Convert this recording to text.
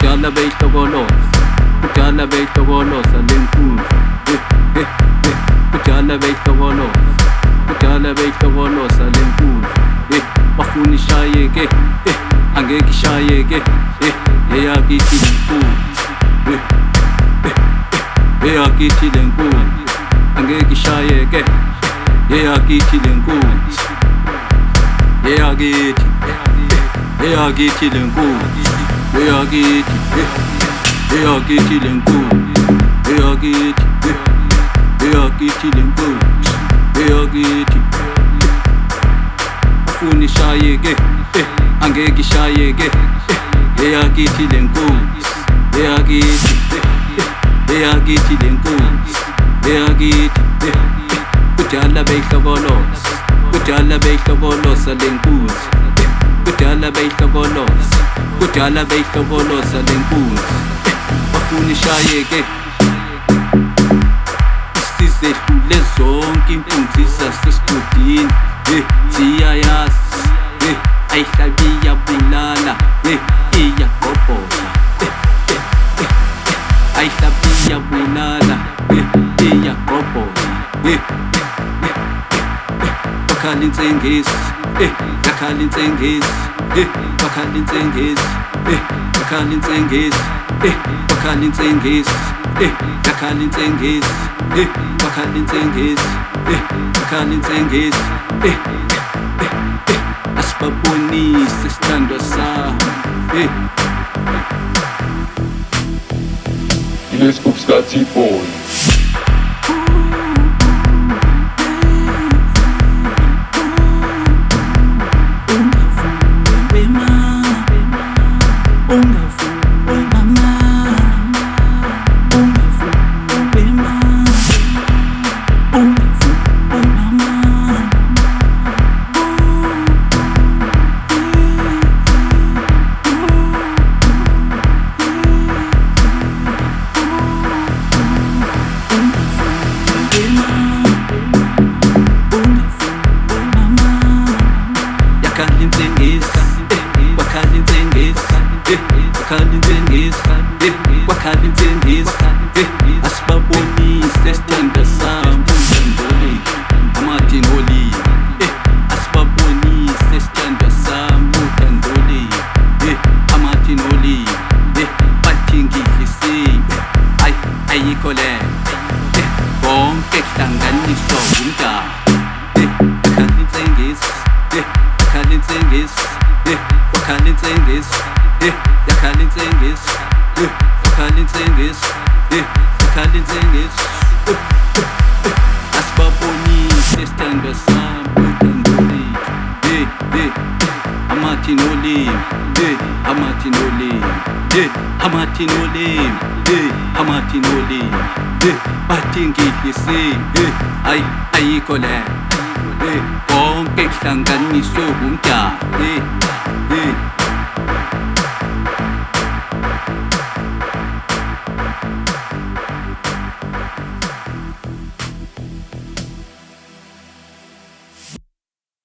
kudala beyihlokoloza, kudala beyihlokoloza lenkundla. Kudala beyihlokoloza, kudala beyihlokoloza lenkundla. Bafuna ishayeke, angeke ishayeke, eyakithi lenkundla. Eyakithi lenkundla, angeke ishayeke, eyakithi lenkundla. Eyakithi, eyakithi lenkundla, eyakithi, eyakithi lenkundla, eyakithi, eyakithi lenkundla, eyakithi. Bafuna ishayeke, angeke ishayeke, eyakithi lenkundla, eyakithi, eyakithi lenkundla, eyakithi. Kudala beyihlokoloza, kudala beyihlokoloza lenkundla. Kudala beyihlokoloza, kudala beyihlokoloza lenkundla. Bafuna ishayeke, isizehlule zonke impunzi zasesigodini. Ziyayazi, ayihlabi iyabulala, iyagobhoza. Ayihlabi iyabulala, iyagobhoza. Bakhala insengezi, bakhala insengezi, bakhala insengezi, bakhala insengezi, bakhala insengezi, bakhala insengezi, bakhala insengezi, bakhala insengezi. Asibabonise isithandwa sami. Telescope Scotty Boy. Asibabonise isithandwa sami uNdandoli, amathini olimi. Asibabonise isithandwa sami uNdandoli, amathini olimi. Bathi ngidlisiwe, ayikho le konke kuhlanganiswa umdala. Bakhala insengezi, bakhala insengezi, bakhala insengezi, yakhala insengezi, bakhala insengezi, bakhala insengezi. Asibabonise isithandwa sami uNdandoli, amathini olimi, amathini olimi, amathini olimi, amathini olimi. Bathi ngidlisiwe, ayikho le konke kuhlanganiswe umdala.